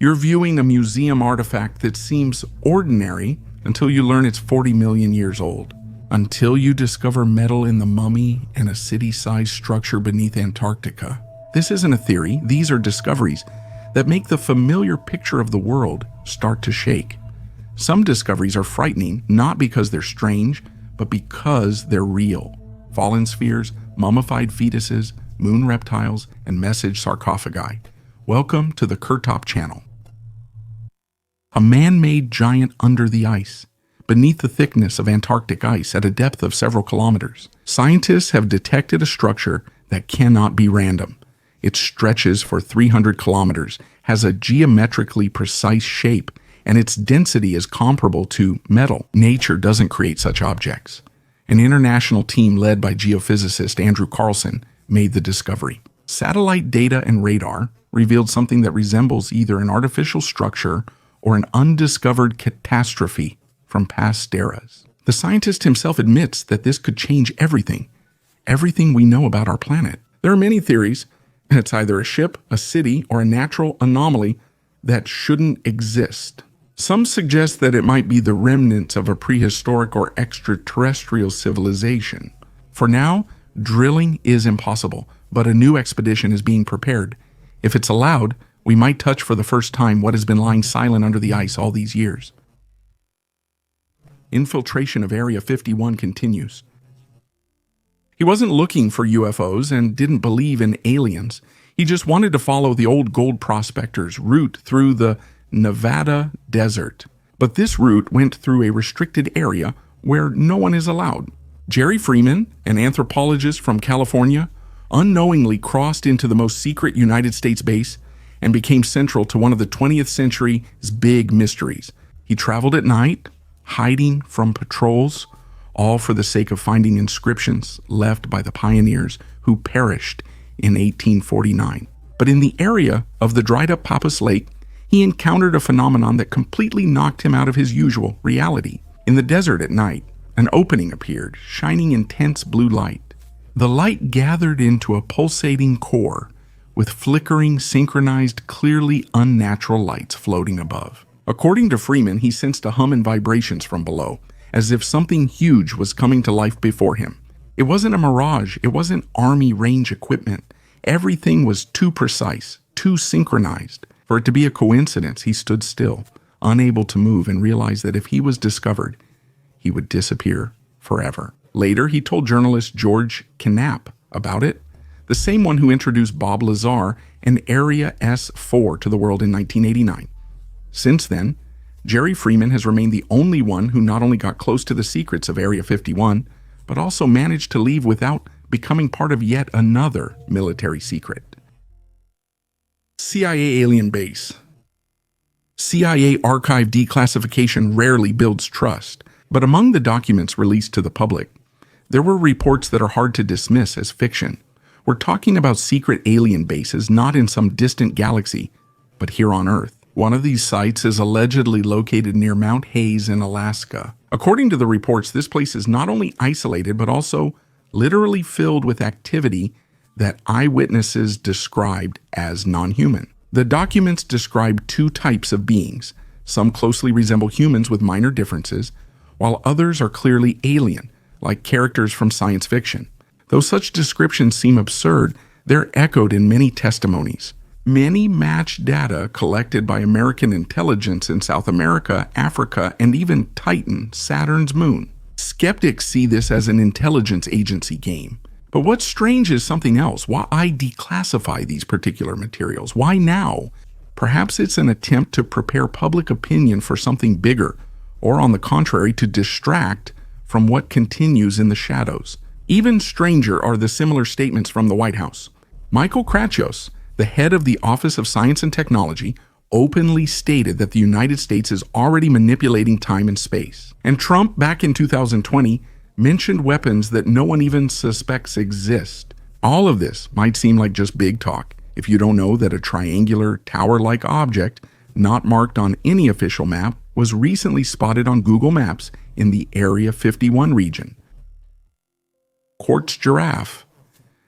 You're viewing a museum artifact that seems ordinary until you learn it's 40 million years old. Until you discover metal in the mummy and a city-sized structure beneath Antarctica. This isn't a theory, these are discoveries that make the familiar picture of the world start to shake. Some discoveries are frightening, not because they're strange, but because they're real. Fallen spheres, mummified fetuses, moon reptiles, and message sarcophagi. Welcome to the Kurtop channel. A man-made giant under the ice, beneath the thickness of Antarctic ice at a depth of several kilometers. Scientists have detected a structure that cannot be random. It stretches for 300 kilometers, has a geometrically precise shape, and its density is comparable to metal. Nature doesn't create such objects. An international team led by geophysicist Andrew Carlson made the discovery. Satellite data and radar revealed something that resembles either an artificial structure or an undiscovered catastrophe from past eras. The scientist himself admits that this could change everything we know about our planet. There are many theories, and it's either a ship, a city, or a natural anomaly that shouldn't exist. Some suggest that it might be the remnants of a prehistoric or extraterrestrial civilization. For now, drilling is impossible, but a new expedition is being prepared. If it's allowed, we might touch for the first time what has been lying silent under the ice all these years. Infiltration of Area 51 continues. He wasn't looking for UFOs and didn't believe in aliens. He just wanted to follow the old gold prospectors' route through the Nevada desert. But this route went through a restricted area where no one is allowed. Jerry Freeman, an anthropologist from California, unknowingly crossed into the most secret United States base and became central to one of the 20th century's big mysteries. He traveled at night, hiding from patrols, all for the sake of finding inscriptions left by the pioneers who perished in 1849. But in the area of the dried-up Pappas Lake, he encountered a phenomenon that completely knocked him out of his usual reality. In the desert at night, an opening appeared, shining intense blue light. The light gathered into a pulsating core, with flickering, synchronized, clearly unnatural lights floating above. According to Freeman, he sensed a hum and vibrations from below, as if something huge was coming to life before him. It wasn't a mirage, it wasn't army range equipment. Everything was too precise, too synchronized. For it to be a coincidence, he stood still, unable to move, and realized that if he was discovered, he would disappear forever. Later, he told journalist George Knapp about it, the same one who introduced Bob Lazar and Area S4 to the world in 1989. Since then, Jerry Freeman has remained the only one who not only got close to the secrets of Area 51, but also managed to leave without becoming part of yet another military secret. CIA alien base. CIA archive declassification rarely builds trust, but among the documents released to the public, there were reports that are hard to dismiss as fiction. We're talking about secret alien bases not in some distant galaxy, but here on Earth. One of these sites is allegedly located near Mount Hayes in Alaska. According to the reports, this place is not only isolated, but also literally filled with activity that eyewitnesses described as non-human. The documents describe two types of beings. Some closely resemble humans with minor differences, while others are clearly alien, like characters from science fiction. Though such descriptions seem absurd, they're echoed in many testimonies. Many match data collected by American intelligence in South America, Africa, and even Titan, Saturn's moon. Skeptics see this as an intelligence agency game. But what's strange is something else. Why declassify these particular materials? Why now? Perhaps it's an attempt to prepare public opinion for something bigger, or on the contrary, to distract from what continues in the shadows. Even stranger are the similar statements from the White House. Michael Kratsios, the head of the Office of Science and Technology, openly stated that the United States is already manipulating time and space. And Trump, back in 2020, mentioned weapons that no one even suspects exist. All of this might seem like just big talk if you don't know that a triangular, tower-like object, not marked on any official map, was recently spotted on Google Maps in the Area 51 region. Quartz giraffe.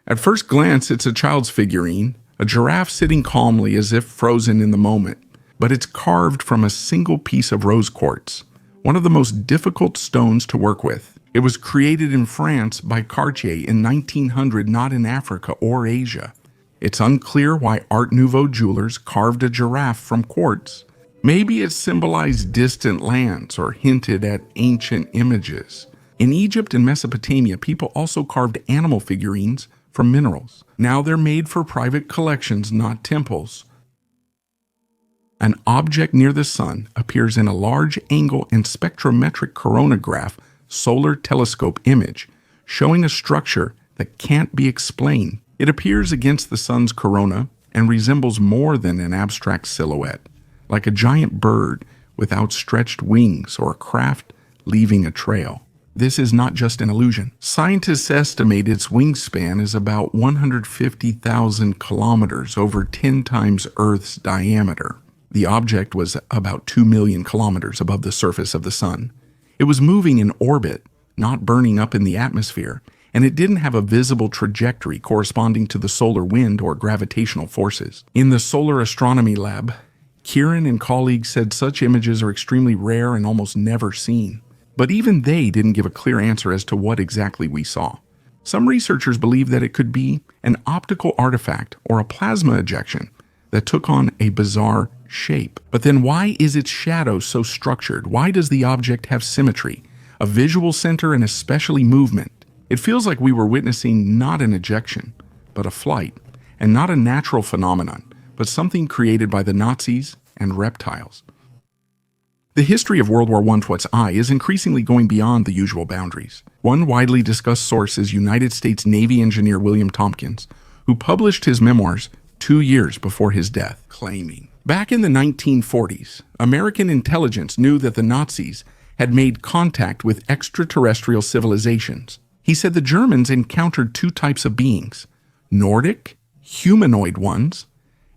At first glance, it's a child's figurine, a giraffe sitting calmly as if frozen in the moment. but it's carved from a single piece of rose quartz, one of the most difficult stones to work with. It was created in France by Cartier in 1900, not in Africa or Asia. It's unclear why Art Nouveau jewelers carved a giraffe from quartz. Maybe it symbolized distant lands or hinted at ancient images. In Egypt and Mesopotamia, people also carved animal figurines from minerals. Now they're made for private collections, not temples. An object near the sun appears in a large angle and spectrometric coronagraph solar telescope image, showing a structure that can't be explained. It appears against the sun's corona and resembles more than an abstract silhouette, like a giant bird with outstretched wings or a craft leaving a trail. This is not just an illusion. Scientists estimate its wingspan is about 150,000 kilometers, over 10 times Earth's diameter. The object was about 2 million kilometers above the surface of the sun. It was moving in orbit, not burning up in the atmosphere, and it didn't have a visible trajectory corresponding to the solar wind or gravitational forces. In the Solar Astronomy Lab, Kieran and colleagues said such images are extremely rare and almost never seen. But even they didn't give a clear answer as to what exactly we saw. Some researchers believe that it could be an optical artifact or a plasma ejection that took on a bizarre shape. But then why is its shadow so structured? Why does the object have symmetry, a visual center, and especially movement? It feels like we were witnessing not an ejection, but a flight, and not a natural phenomenon, but something created by the Nazis and reptiles. The history of World War I is increasingly going beyond the usual boundaries. One widely discussed source is United States Navy engineer William Tompkins, who published his memoirs 2 years before his death, claiming, back in the 1940s, American intelligence knew that the Nazis had made contact with extraterrestrial civilizations. He said the Germans encountered 2 types of beings, Nordic, humanoid ones,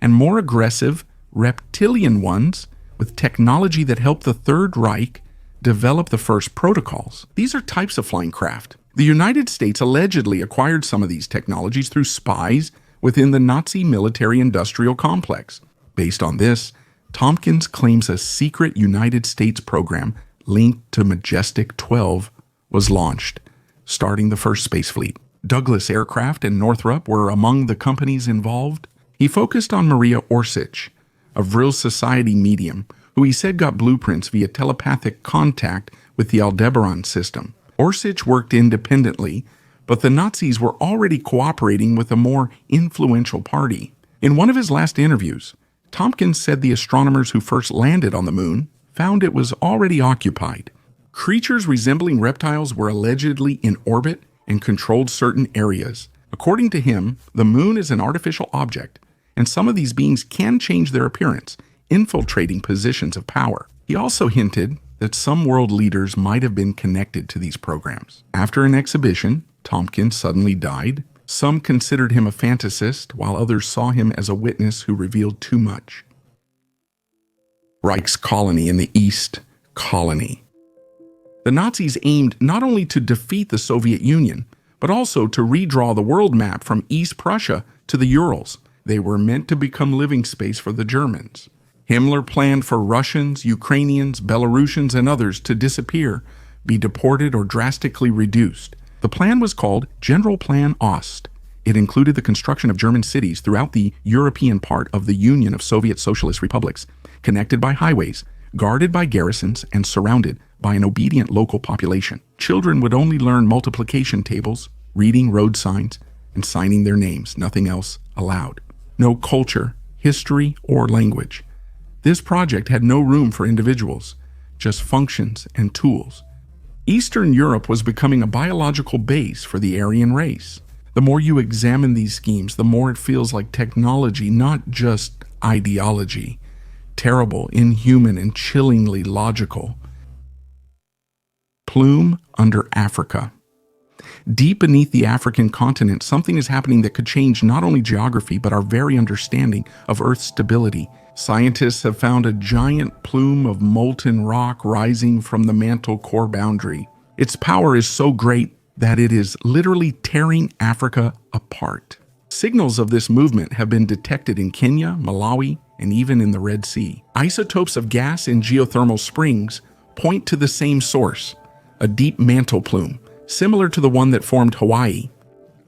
and more aggressive, reptilian ones, with technology that helped the Third Reich develop the first protocols. These are types of flying craft. The United States allegedly acquired some of these technologies through spies within the Nazi military-industrial complex. Based on this, Tompkins claims a secret United States program linked to Majestic 12 was launched, starting the first space fleet. Douglas Aircraft and Northrop were among the companies involved. He focused on Maria Orsich, a Vril Society medium, who he said got blueprints via telepathic contact with the Aldebaran system. Orsich worked independently, but the Nazis were already cooperating with a more influential party. In one of his last interviews, Tompkins said the astronomers who first landed on the moon found it was already occupied. Creatures resembling reptiles were allegedly in orbit and controlled certain areas. According to him, the moon is an artificial object, and some of these beings can change their appearance, infiltrating positions of power. He also hinted that some world leaders might have been connected to these programs. After an exhibition, Tompkins suddenly died. Some considered him a fantasist, while others saw him as a witness who revealed too much. Reich's colony in the East Colony. The Nazis aimed not only to defeat the Soviet Union, but also to redraw the world map from East Prussia to the Urals. They were meant to become living space for the Germans. Himmler planned for Russians, Ukrainians, Belarusians, and others to disappear, be deported, or drastically reduced. The plan was called General Plan Ost. It included the construction of German cities throughout the European part of the Union of Soviet Socialist Republics, connected by highways, guarded by garrisons, and surrounded by an obedient local population. Children would only learn multiplication tables, reading road signs, and signing their names, nothing else allowed. No culture, history, or language. This project had no room for individuals, just functions and tools. Eastern Europe was becoming a biological base for the Aryan race. The more you examine these schemes, the more it feels like technology, not just ideology. Terrible, inhuman, and chillingly logical. Plume under Africa. Deep beneath the African continent, something is happening that could change not only geography, but our very understanding of Earth's stability. Scientists have found a giant plume of molten rock rising from the mantle core boundary. Its power is so great that it is literally tearing Africa apart. Signals of this movement have been detected in Kenya, Malawi, and even in the Red Sea. Isotopes of gas in geothermal springs point to the same source, a deep mantle plume, similar to the one that formed Hawaii.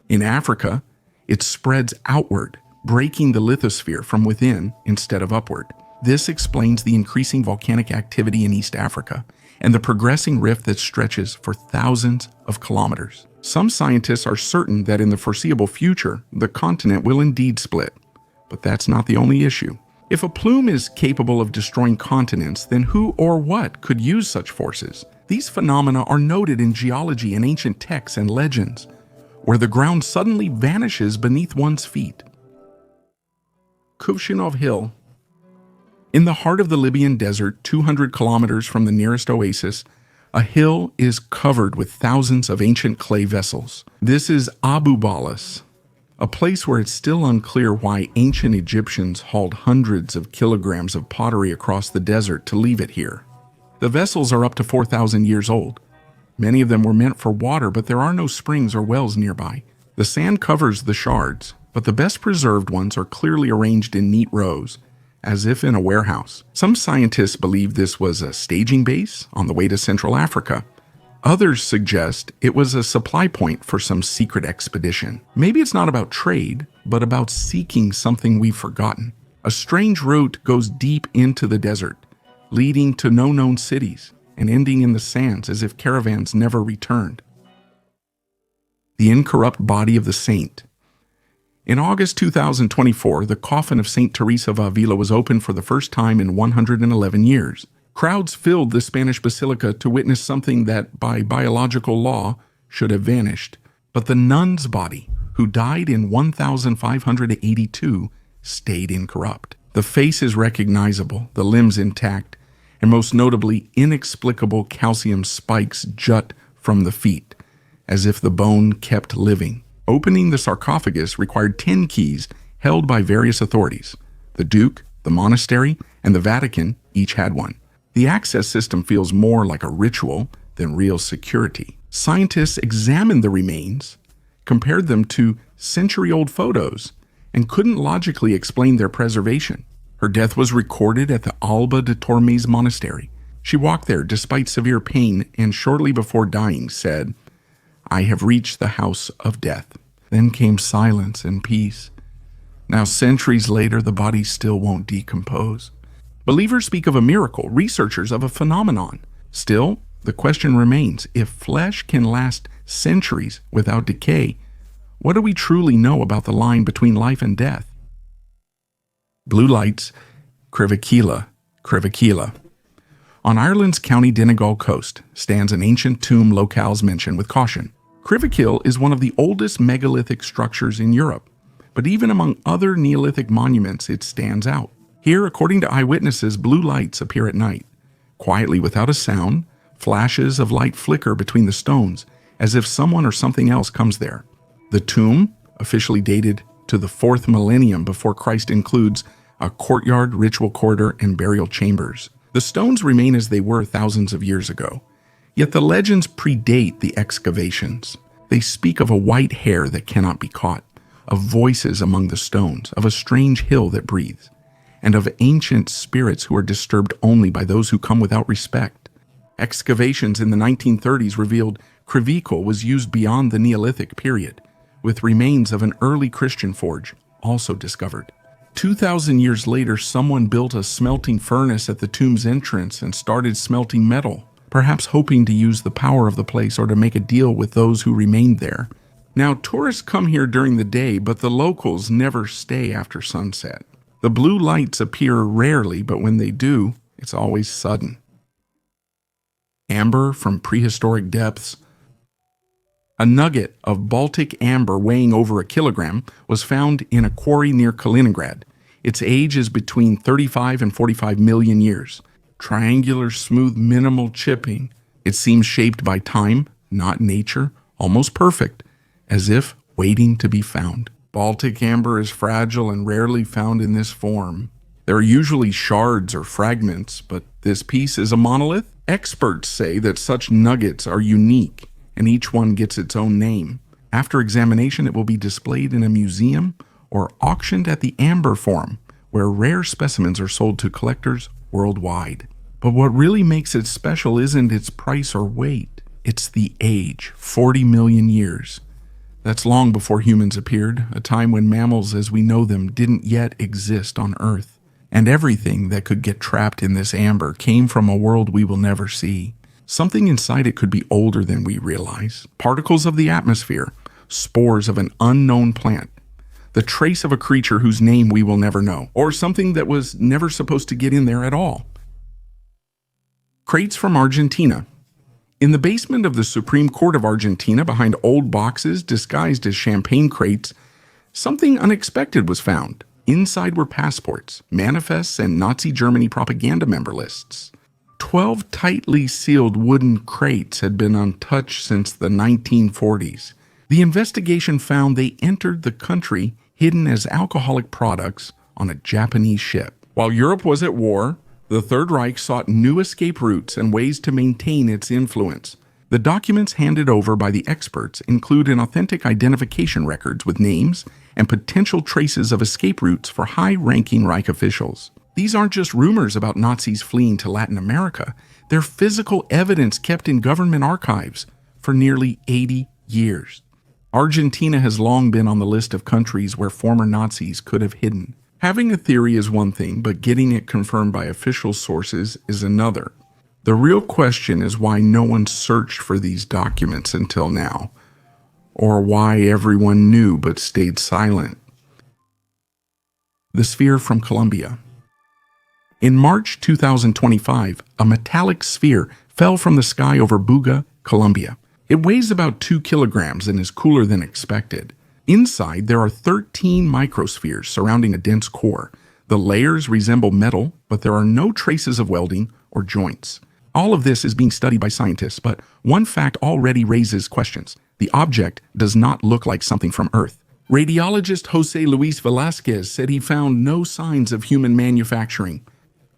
In Africa, it spreads outward, breaking the lithosphere from within instead of upward. This explains the increasing volcanic activity in East Africa and the progressing rift that stretches for thousands of kilometers. Some scientists are certain that in the foreseeable future, the continent will indeed split. But that's not the only issue. If a plume is capable of destroying continents, then who or what could use such forces? These phenomena are noted in geology and ancient texts and legends, where the ground suddenly vanishes beneath one's feet. Kufshinov Hill. In the heart of the Libyan desert, 200 kilometers from the nearest oasis, a hill is covered with thousands of ancient clay vessels. This is Abu Balas, a place where it's still unclear why ancient Egyptians hauled hundreds of kilograms of pottery across the desert to leave it here. The vessels are up to 4,000 years old. Many of them were meant for water, but there are no springs or wells nearby. The sand covers the shards, but the best preserved ones are clearly arranged in neat rows, as if in a warehouse. Some scientists believe this was a staging base on the way to Central Africa. Others suggest it was a supply point for some secret expedition. Maybe it's not about trade, but about seeking something we've forgotten. A strange route goes deep into the desert, leading to no known cities and ending in the sands as if caravans never returned. The incorrupt body of the saint. In August 2024, the coffin of St. Teresa of Avila was opened for the first time in 111 years. Crowds filled the Spanish basilica to witness something that, by biological law, should have vanished. But the nun's body, who died in 1582, stayed incorrupt. The face is recognizable, the limbs intact, and most notably, inexplicable calcium spikes jut from the feet, as if the bone kept living. Opening the sarcophagus required 10 keys held by various authorities. The Duke, the monastery, and the Vatican each had one. The access system feels more like a ritual than real security. Scientists examined the remains, compared them to century-old photos, and couldn't logically explain their preservation. Her death was recorded at the Alba de Tormes monastery. She walked there despite severe pain and shortly before dying said, "I have reached the house of death." Then came silence and peace. Now, centuries later, the body still won't decompose. Believers speak of a miracle, researchers of a phenomenon. Still, the question remains, if flesh can last centuries without decay, what do we truly know about the line between life and death? Blue lights, Crivicilla. On Ireland's County Donegal coast stands an ancient tomb locales mentioned with caution. Crivikill is one of the oldest megalithic structures in Europe, but even among other Neolithic monuments, it stands out. Here, according to eyewitnesses, blue lights appear at night. Quietly, without a sound, flashes of light flicker between the stones, as if someone or something else comes there. The tomb, officially dated to the 4th millennium before Christ, includes a courtyard, ritual corridor, and burial chambers. The stones remain as they were thousands of years ago. Yet the legends predate the excavations. They speak of a white hair that cannot be caught, of voices among the stones, of a strange hill that breathes, and of ancient spirits who are disturbed only by those who come without respect. Excavations in the 1930s revealed Crivico was used beyond the Neolithic period, with remains of an early Christian forge also discovered. 2,000 years later, someone built a smelting furnace at the tomb's entrance and started smelting metal, perhaps hoping to use the power of the place or to make a deal with those who remained there. Now, tourists come here during the day, but the locals never stay after sunset. The blue lights appear rarely, but when they do, it's always sudden. Amber from prehistoric depths. A nugget of Baltic amber weighing over a kilogram was found in a quarry near Kaliningrad. Its age is between 35 and 45 million years. Triangular, smooth, minimal chipping. It seems shaped by time, not nature, almost perfect, as if waiting to be found. Baltic amber is fragile and rarely found in this form. There are usually shards or fragments, but this piece is a monolith. Experts say that such nuggets are unique, and each one gets its own name. After examination, it will be displayed in a museum or auctioned at the Amber Forum, where rare specimens are sold to collectors worldwide. But what really makes it special isn't its price or weight, it's the age, 40 million years. That's long before humans appeared, a time when mammals as we know them didn't yet exist on Earth. And everything that could get trapped in this amber came from a world we will never see. Something inside it could be older than we realize. Particles of the atmosphere, spores of an unknown plant, the trace of a creature whose name we will never know, or something that was never supposed to get in there at all. Crates from Argentina. In the basement of the Supreme Court of Argentina, behind old boxes disguised as champagne crates, something unexpected was found. Inside were passports, manifests, and Nazi Germany propaganda member lists. 12 tightly sealed wooden crates had been untouched since the 1940s. The investigation found they entered the country hidden as alcoholic products on a Japanese ship. While Europe was at war, the Third Reich sought new escape routes and ways to maintain its influence. The documents handed over by the experts include an authentic identification records with names and potential traces of escape routes for high-ranking Reich officials. These aren't just rumors about Nazis fleeing to Latin America. They're physical evidence kept in government archives for nearly 80 years. Argentina has long been on the list of countries where former Nazis could have hidden. Having a theory is one thing, but getting it confirmed by official sources is another. The real question is why no one searched for these documents until now, or why everyone knew but stayed silent. The sphere from Colombia. In March 2025, a metallic sphere fell from the sky over Buga, Colombia. It weighs about 2 kilograms and is cooler than expected. Inside, there are 13 microspheres surrounding a dense core. The layers resemble metal, but there are no traces of welding or joints. All of this is being studied by scientists, but one fact already raises questions. The object does not look like something from Earth. Radiologist Jose Luis Velasquez said he found no signs of human manufacturing.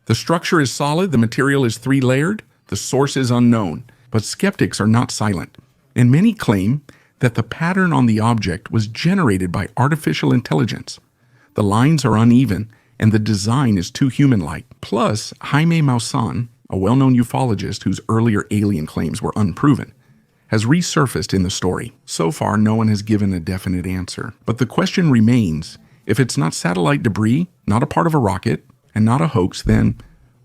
The structure is solid, the material is 3-layered, the source is unknown, but skeptics are not silent, and many claim that the pattern on the object was generated by artificial intelligence. The lines are uneven, and the design is too human-like. Plus, Jaime Maussan, a well-known ufologist whose earlier alien claims were unproven, has resurfaced in the story. So far, no one has given a definite answer. But the question remains, if it's not satellite debris, not a part of a rocket, and not a hoax, then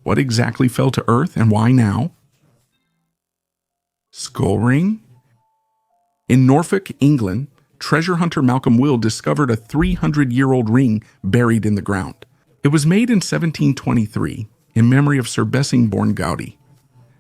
what exactly fell to Earth and why now? Skull ring? In Norfolk, England, treasure hunter Malcolm Will discovered a 300-year-old ring buried in the ground. It was made in 1723 in memory of Sir Bessingbourne Gowdy,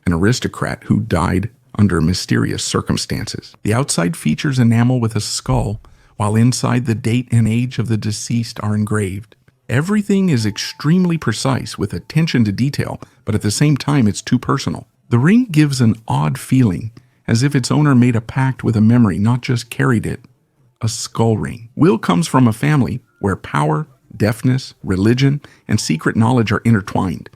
an aristocrat who died under mysterious circumstances. The outside features enamel with a skull, while inside the date and age of the deceased are engraved. Everything is extremely precise with attention to detail, but at the same time it's too personal. The ring gives an odd feeling, as if its owner made a pact with a memory, not just carried it. A skull ring. Will comes from a family where power, deafness, religion, and secret knowledge are intertwined.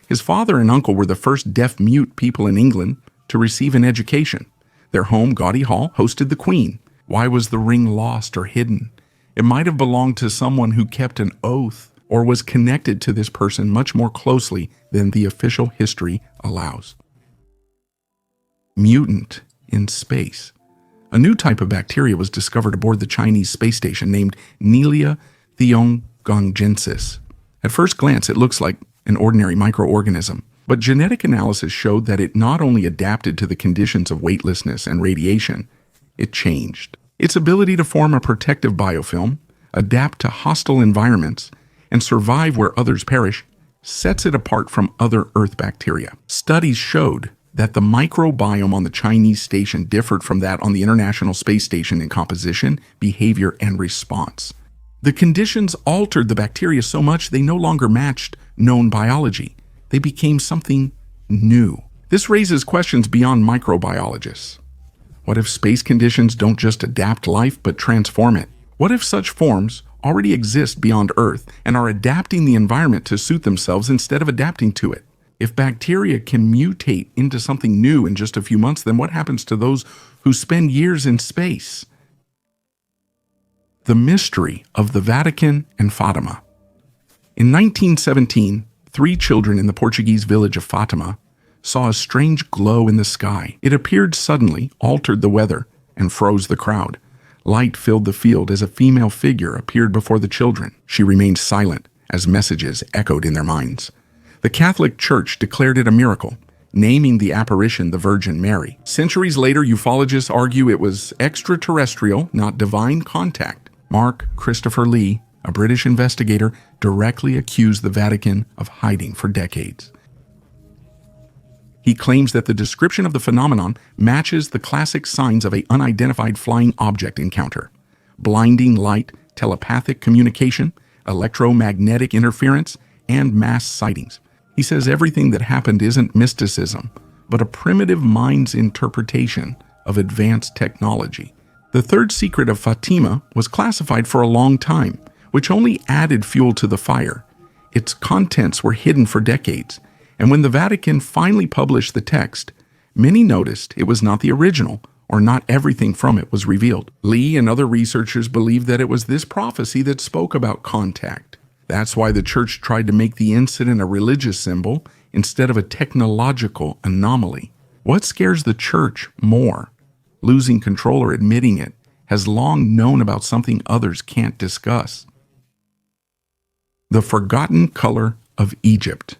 His father and uncle were the first deaf-mute people in England to receive an education. Their home, Gaudy Hall, hosted the Queen. Why was the ring lost or hidden? It might have belonged to someone who kept an oath or was connected to this person much more closely than the official history allows. Mutant in space. A new type of bacteria was discovered aboard the Chinese space station named Nelia theongonggensis. At first glance, it looks like an ordinary microorganism, but genetic analysis showed that it not only adapted to the conditions of weightlessness and radiation, it changed. Its ability to form a protective biofilm, adapt to hostile environments, and survive where others perish sets it apart from other Earth bacteria. Studies showed that the microbiome on the Chinese station differed from that on the International Space Station in composition, behavior, and response. The conditions altered the bacteria so much they no longer matched known biology. They became something new. This raises questions beyond microbiologists. What if space conditions don't just adapt life but transform it? What if such forms already exist beyond Earth and are adapting the environment to suit themselves instead of adapting to it? If bacteria can mutate into something new in just a few months, then what happens to those who spend years in space? The mystery of the Vatican and Fatima. In 1917, 3 children in the Portuguese village of Fatima saw a strange glow in the sky. It appeared suddenly, altered the weather, and froze the crowd. Light filled the field as a female figure appeared before the children. She remained silent as messages echoed in their minds. The Catholic Church declared it a miracle, naming the apparition the Virgin Mary. Centuries later, ufologists argue it was extraterrestrial, not divine contact. Mark Christopher Lee, a British investigator, directly accused the Vatican of hiding for decades. He claims that the description of the phenomenon matches the classic signs of an unidentified flying object encounter: blinding light, telepathic communication, electromagnetic interference, and mass sightings. He says everything that happened isn't mysticism, but a primitive mind's interpretation of advanced technology. The third secret of Fatima was classified for a long time, which only added fuel to the fire. Its contents were hidden for decades, and when the Vatican finally published the text, many noticed it was not the original, or not everything from it was revealed. Lee and other researchers believed that it was this prophecy that spoke about contact. That's why the church tried to make the incident a religious symbol instead of a technological anomaly. What scares the church more? Losing control or admitting it has long known about something others can't discuss. The forgotten color of Egypt.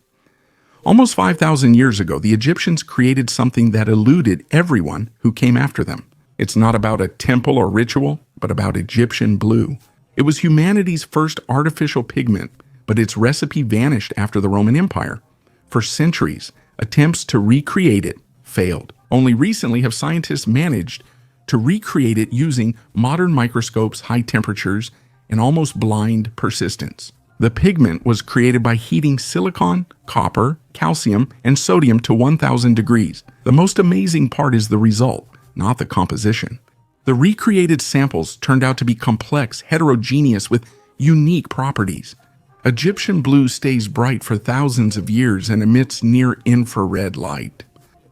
Almost 5,000 years ago, the Egyptians created something that eluded everyone who came after them. It's not about a temple or ritual, but about Egyptian blue. It was humanity's first artificial pigment, but its recipe vanished after the Roman Empire. For centuries, attempts to recreate it failed. Only recently have scientists managed to recreate it using modern microscopes, high temperatures, and almost blind persistence. The pigment was created by heating silicon, copper, calcium, and sodium to 1,000 degrees. The most amazing part is the result, not the composition. The recreated samples turned out to be complex, heterogeneous, with unique properties. Egyptian blue stays bright for thousands of years and emits near-infrared light.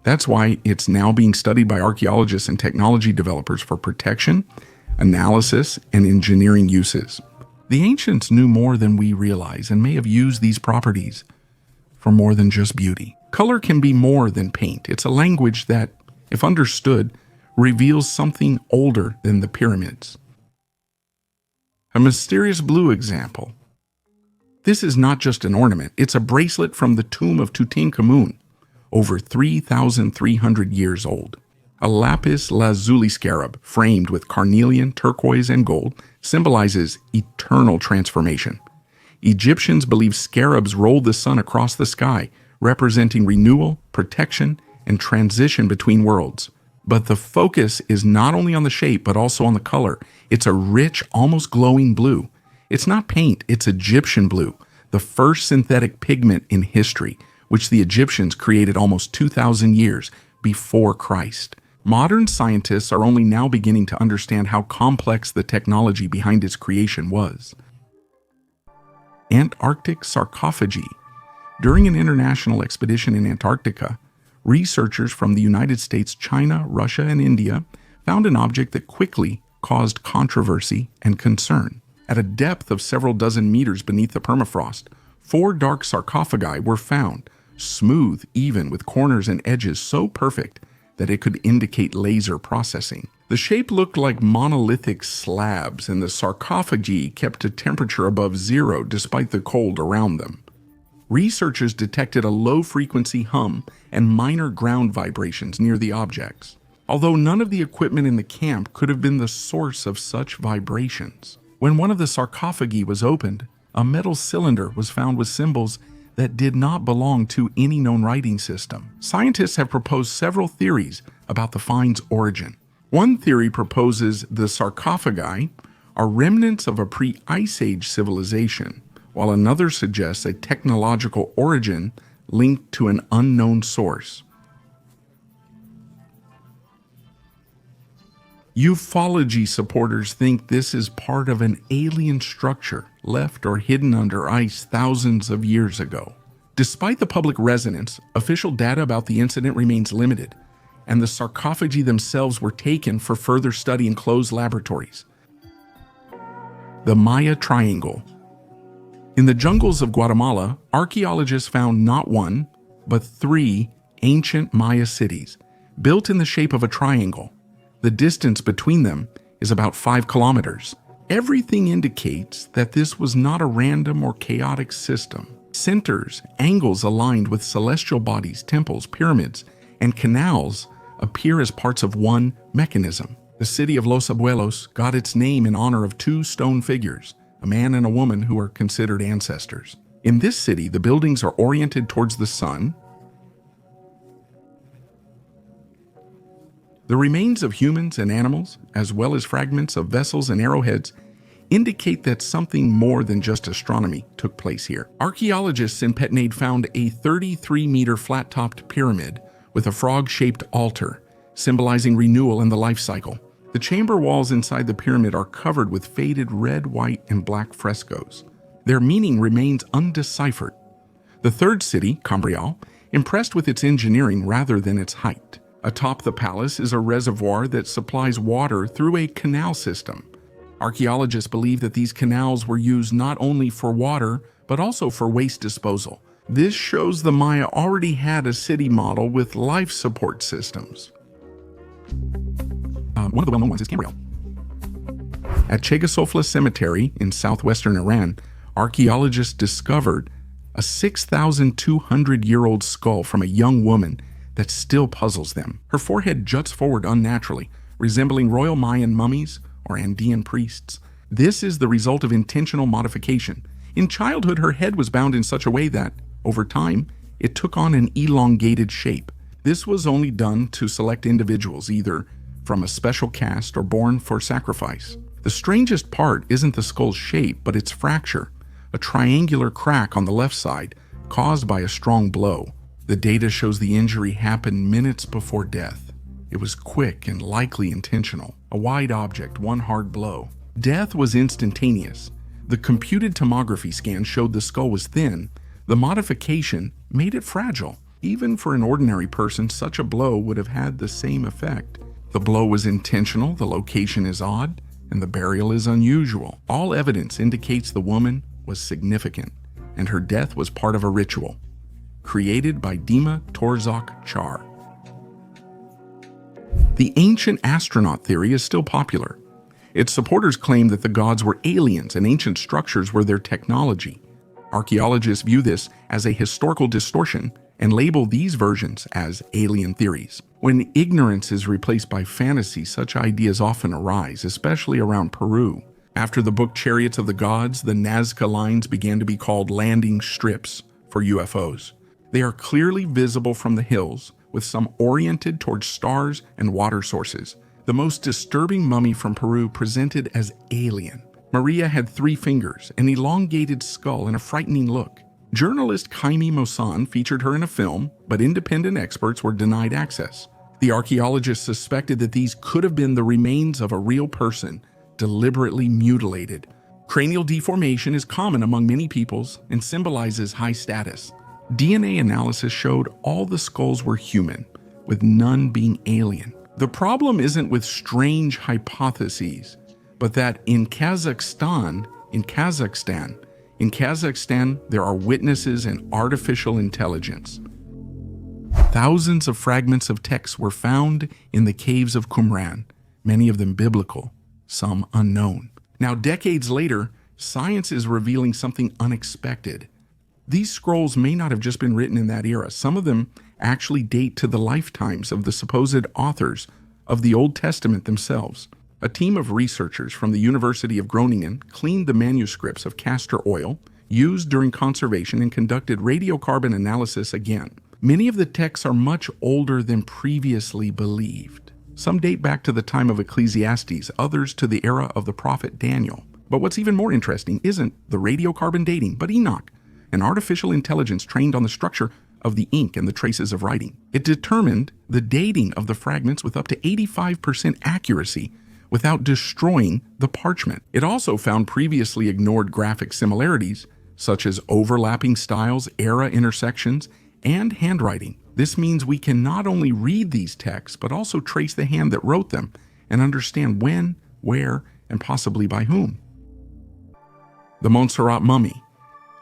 That's why it's now being studied by archaeologists and technology developers for protection, analysis, and engineering uses. The ancients knew more than we realize and may have used these properties for more than just beauty. Color can be more than paint. It's a language that, if understood, reveals something older than the pyramids. A mysterious blue example. This is not just an ornament. It's a bracelet from the tomb of Tutankhamun, over 3,300 years old. A lapis lazuli scarab, framed with carnelian, turquoise, and gold, symbolizes eternal transformation. Egyptians believe scarabs rolled the sun across the sky, representing renewal, protection, and transition between worlds. But the focus is not only on the shape, but also on the color. It's a rich, almost glowing blue. It's not paint, it's Egyptian blue, the first synthetic pigment in history, which the Egyptians created almost 2,000 years before Christ. Modern scientists are only now beginning to understand how complex the technology behind its creation was. Antarctic sarcophagi. During an international expedition in Antarctica, researchers from the United States, China, Russia, and India found an object that quickly caused controversy and concern. At a depth of several dozen meters beneath the permafrost, 4 dark sarcophagi were found, smooth, even, with corners and edges so perfect that it could indicate laser processing. The shape looked like monolithic slabs, and the sarcophagi kept a temperature above 0 despite the cold around them. Researchers detected a low-frequency hum and minor ground vibrations near the objects, although none of the equipment in the camp could have been the source of such vibrations. When one of the sarcophagi was opened, a metal cylinder was found with symbols that did not belong to any known writing system. Scientists have proposed several theories about the find's origin. One theory proposes the sarcophagi are remnants of a pre-Ice Age civilization, while another suggests a technological origin linked to an unknown source. Ufology supporters think this is part of an alien structure left or hidden under ice thousands of years ago. Despite the public resonance, official data about the incident remains limited, and the sarcophagi themselves were taken for further study in closed laboratories. The Maya Triangle. In the jungles of Guatemala, archaeologists found not one, but 3 ancient Maya cities, built in the shape of a triangle. The distance between them is about 5 kilometers. Everything indicates that this was not a random or chaotic system. Centers, angles aligned with celestial bodies, temples, pyramids, and canals appear as parts of one mechanism. The city of Los Abuelos got its name in honor of 2 stone figures, a man and a woman who are considered ancestors. In this city, the buildings are oriented towards the sun. The remains of humans and animals, as well as fragments of vessels and arrowheads, indicate that something more than just astronomy took place here. Archaeologists in Petnade found a 33-meter flat-topped pyramid with a frog-shaped altar, symbolizing renewal in the life cycle. The chamber walls inside the pyramid are covered with faded red, white, and black frescoes. Their meaning remains undeciphered. The third city, Cambrial, impressed with its engineering rather than its height. Atop the palace is a reservoir that supplies water through a canal system. Archaeologists believe that these canals were used not only for water, but also for waste disposal. This shows the Maya already had a city model with life support systems. One of the well-known ones is Cambrial. At Chegasofla Cemetery in southwestern Iran, archaeologists discovered a 6,200-year-old skull from a young woman that still puzzles them. Her forehead juts forward unnaturally, resembling royal Mayan mummies or Andean priests. This is the result of intentional modification. In childhood, her head was bound in such a way that, over time, it took on an elongated shape. This was only done to select individuals, either from a special caste or born for sacrifice. The strangest part isn't the skull's shape, but its fracture, a triangular crack on the left side caused by a strong blow. The data shows the injury happened minutes before death. It was quick and likely intentional. A wide object, one hard blow. Death was instantaneous. The computed tomography scan showed the skull was thin. The modification made it fragile. Even for an ordinary person, such a blow would have had the same effect. The blow was intentional, the location is odd, and the burial is unusual. All evidence indicates the woman was significant, and her death was part of a ritual created by Dima Torzok Char. The ancient astronaut theory is still popular. Its supporters claim that the gods were aliens and ancient structures were their technology. Archaeologists view this as a historical distortion and label these versions as alien theories. When ignorance is replaced by fantasy, such ideas often arise, especially around Peru. After the book Chariots of the Gods, the Nazca lines began to be called landing strips for UFOs. They are clearly visible from the hills, with some oriented towards stars and water sources. The most disturbing mummy from Peru presented as alien. Maria had 3 fingers, an elongated skull, and a frightening look. Journalist Jaime Maussan featured her in a film, but independent experts were denied access. The archaeologists suspected that these could have been the remains of a real person, deliberately mutilated. Cranial deformation is common among many peoples and symbolizes high status. DNA analysis showed all the skulls were human, with none being alien. The problem isn't with strange hypotheses, but that in Kazakhstan, there are witnesses and artificial intelligence. Thousands of fragments of texts were found in the caves of Qumran, many of them biblical, some unknown. Now, decades later, science is revealing something unexpected. These scrolls may not have just been written in that era. Some of them actually date to the lifetimes of the supposed authors of the Old Testament themselves. A team of researchers from the University of Groningen cleaned the manuscripts of castor oil used during conservation and conducted radiocarbon analysis again. Many of the texts are much older than previously believed. Some date back to the time of Ecclesiastes, others to the era of the prophet Daniel. But what's even more interesting isn't the radiocarbon dating, but Enoch, an artificial intelligence trained on the structure of the ink and the traces of writing. It determined the dating of the fragments with up to 85% accuracy without destroying the parchment. It also found previously ignored graphic similarities, such as overlapping styles, era intersections, and handwriting. This means we can not only read these texts, but also trace the hand that wrote them and understand when, where, and possibly by whom. The Montserrat mummy.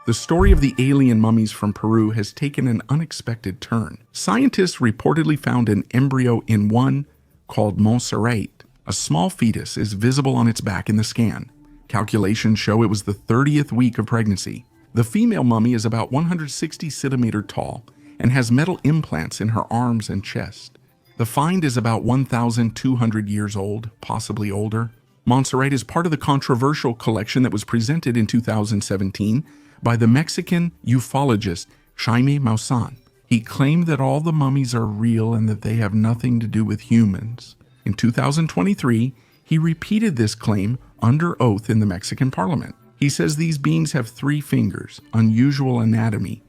The story of the alien mummies from Peru has taken an unexpected turn. Scientists reportedly found an embryo in one called Montserrat. A small fetus is visible on its back in the scan. Calculations show it was the 30th week of pregnancy. The female mummy is about 160 centimeters tall and has metal implants in her arms and chest. The find is about 1,200 years old, possibly older. Montserrat is part of the controversial collection that was presented in 2017 by the Mexican ufologist Jaime Maussan. He claimed that all the mummies are real and that they have nothing to do with humans. In 2023, he repeated this claim under oath in the Mexican parliament. He says these beings have 3 fingers, unusual anatomy,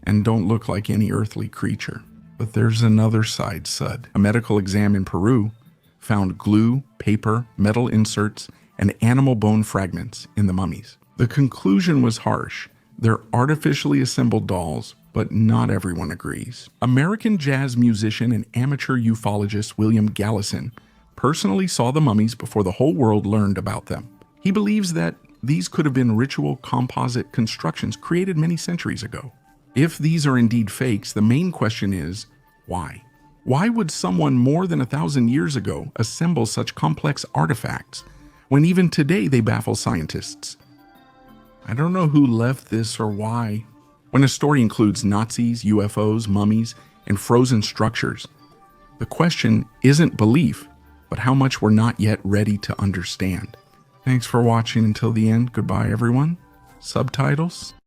and don't look like any earthly creature. But there's another side, Sud. A medical exam in Peru found glue, paper, metal inserts, and animal bone fragments in the mummies. The conclusion was harsh. They're artificially assembled dolls, but not everyone agrees. American jazz musician and amateur ufologist William Gallison personally saw the mummies before the whole world learned about them. He believes that these could have been ritual composite constructions created many centuries ago. If these are indeed fakes, the main question is, why? Why would someone more than 1,000 years ago assemble such complex artifacts when even today they baffle scientists? I don't know who left this or why. When a story includes Nazis, UFOs, mummies, and frozen structures, the question isn't belief, but how much we're not yet ready to understand. Thanks for watching until the end. Goodbye, everyone. Subtitles.